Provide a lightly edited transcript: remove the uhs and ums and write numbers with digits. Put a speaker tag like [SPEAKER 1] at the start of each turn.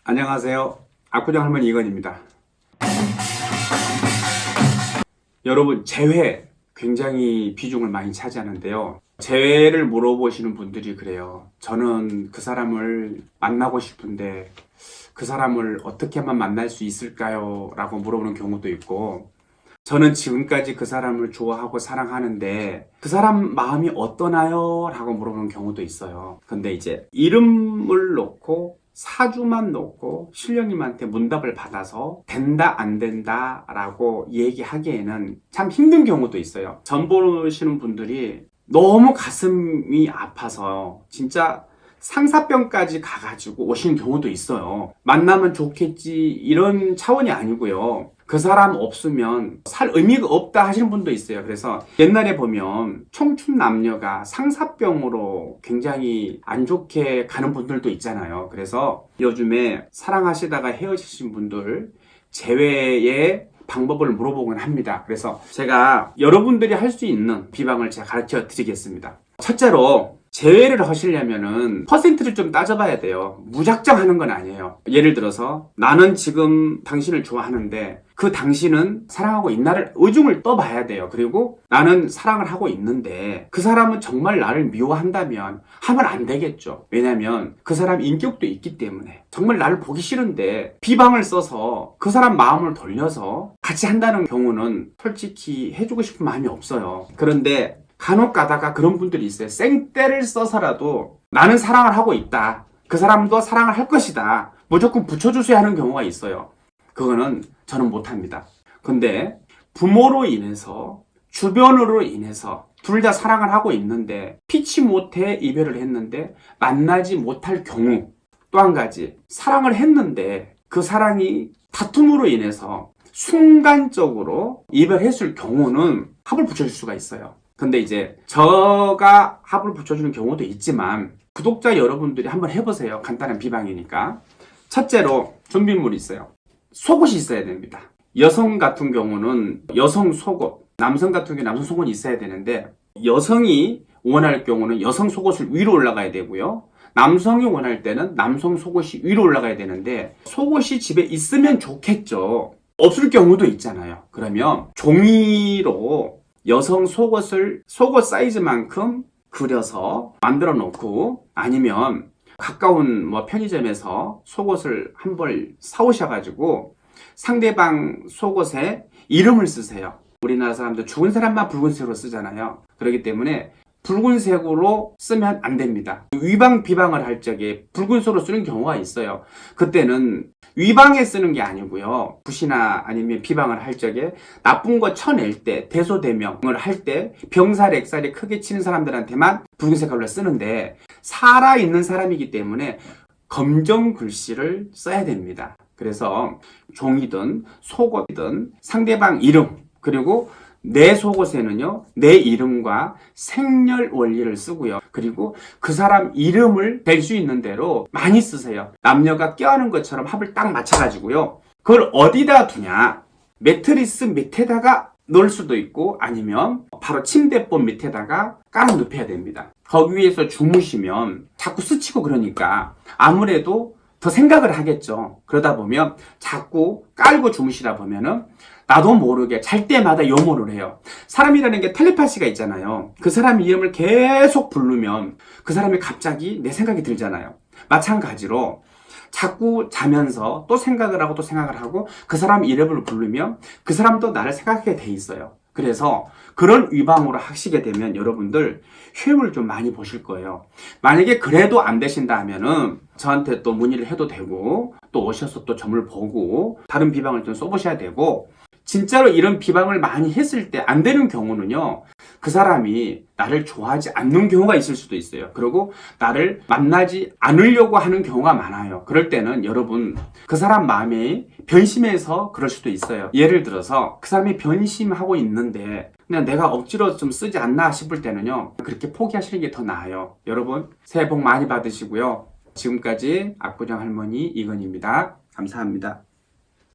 [SPEAKER 1] 안녕하세요. 압구정 할머니 이건입니다. 여러분, 재회 굉장히 비중을 많이 차지하는데요. 재회를 물어보시는 분들이 그래요. 저는 그 사람을 만나고 싶은데 그 사람을 어떻게 하면 만날 수 있을까요? 라고 물어보는 경우도 있고, 저는 지금까지 그 사람을 좋아하고 사랑하는데 그 사람 마음이 어떠나요? 라고 물어보는 경우도 있어요. 근데 이제 이름을 놓고 사주만 놓고 신령님한테 문답을 받아서 된다 안 된다 라고 얘기하기에는 참 힘든 경우도 있어요. 전 보시는 분들이 너무 가슴이 아파서 진짜 상사병까지 가가지고 오시는 경우도 있어요. 만나면 좋겠지 이런 차원이 아니고요. 그 사람 없으면 살 의미가 없다 하시는 분도 있어요. 그래서 옛날에 보면 청춘 남녀가 상사병으로 굉장히 안 좋게 가는 분들도 있잖아요. 그래서 요즘에 사랑하시다가 헤어지신 분들 재회의 방법을 물어보곤 합니다. 그래서 제가 여러분들이 할 수 있는 비방을 제가 가르쳐 드리겠습니다. 첫째로 재회를 하시려면은 퍼센트를 좀 따져봐야 돼요. 무작정 하는 건 아니에요. 예를 들어서 나는 지금 당신을 좋아하는데 그 당신은 사랑하고 있나를 의중을 떠봐야 돼요. 그리고 나는 사랑을 하고 있는데 그 사람은 정말 나를 미워한다면 하면 안 되겠죠. 왜냐면 그 사람 인격도 있기 때문에 정말 나를 보기 싫은데 비방을 써서 그 사람 마음을 돌려서 같이 한다는 경우는 솔직히 해주고 싶은 마음이 없어요. 그런데 간혹 가다가 그런 분들이 있어요. 생떼를 써서라도 나는 사랑을 하고 있다. 그 사람도 사랑을 할 것이다. 무조건 붙여주셔야 하는 경우가 있어요. 그거는 저는 못합니다. 근데 부모로 인해서 주변으로 인해서 둘 다 사랑을 하고 있는데 피치 못해 이별을 했는데 만나지 못할 경우, 또 한 가지 사랑을 했는데 그 사랑이 다툼으로 인해서 순간적으로 이별했을 경우는 합을 붙여줄 수가 있어요. 근데 이제 저가 합을 붙여주는 경우도 있지만 구독자 여러분들이 한번 해보세요. 간단한 비방이니까. 첫째로 준비물이 있어요. 속옷이 있어야 됩니다. 여성 같은 경우는 여성 속옷, 남성 같은 경우는 남성 속옷이 있어야 되는데 여성이 원할 경우는 여성 속옷을 위로 올라가야 되고요. 남성이 원할 때는 남성 속옷이 위로 올라가야 되는데 속옷이 집에 있으면 좋겠죠. 없을 경우도 있잖아요. 그러면 종이로 여성 속옷을 속옷 사이즈만큼 그려서 만들어 놓고, 아니면 가까운 편의점에서 속옷을 한 벌 사오셔가지고 상대방 속옷에 이름을 쓰세요. 우리나라 사람들 죽은 사람만 붉은색으로 쓰잖아요. 그렇기 때문에 붉은색으로 쓰면 안 됩니다. 위방 비방을 할 적에 붉은색으로 쓰는 경우가 있어요. 그때는 위방에 쓰는 게 아니고요. 굿이나 아니면 비방을 할 적에 나쁜 거 쳐낼 때, 대소대명을 할 때 병살, 액살이 크게 치는 사람들한테만 붉은색 칼로 쓰는데 살아있는 사람이기 때문에 검정 글씨를 써야 됩니다. 그래서 종이든 속옷이든 상대방 이름, 그리고 내 속옷에는요, 내 이름과 생년 월일을 쓰고요. 그리고 그 사람 이름을 될 수 있는 대로 많이 쓰세요. 남녀가 껴안은 것처럼 합을 딱 맞춰가지고요. 그걸 어디다 두냐? 매트리스 밑에다가 넣을 수도 있고, 아니면 바로 침대법 밑에다가 깔아 눕혀야 됩니다. 거기 위에서 주무시면 자꾸 스치고 그러니까 아무래도 더 생각을 하겠죠. 그러다 보면 자꾸 깔고 주무시다 보면은 나도 모르게 잘 때마다 염원을 해요. 사람이라는 게 텔레파시가 있잖아요. 그 사람 이름을 계속 부르면 그 사람이 갑자기 내 생각이 들잖아요. 마찬가지로 자꾸 자면서 또 생각을 하고 또 생각을 하고 그 사람 이름을 부르면 그 사람도 나를 생각하게 돼 있어요. 그래서 그런 위방으로 하시게 되면 여러분들 효율을 좀 많이 보실 거예요. 만약에 그래도 안 되신다 하면은 저한테 또 문의를 해도 되고, 또 오셔서 또 점을 보고 다른 비방을 좀 써보셔야 되고, 진짜로 이런 비방을 많이 했을 때 안 되는 경우는요, 그 사람이 나를 좋아하지 않는 경우가 있을 수도 있어요. 그리고 나를 만나지 않으려고 하는 경우가 많아요. 그럴 때는 여러분, 그 사람 마음이 변심해서 그럴 수도 있어요. 예를 들어서 그 사람이 변심하고 있는데 그냥 내가 억지로 좀 쓰지 않나 싶을 때는요, 그렇게 포기하시는 게 더 나아요. 여러분, 새해 복 많이 받으시고요. 지금까지 압구정 할머니 이건입니다. 감사합니다.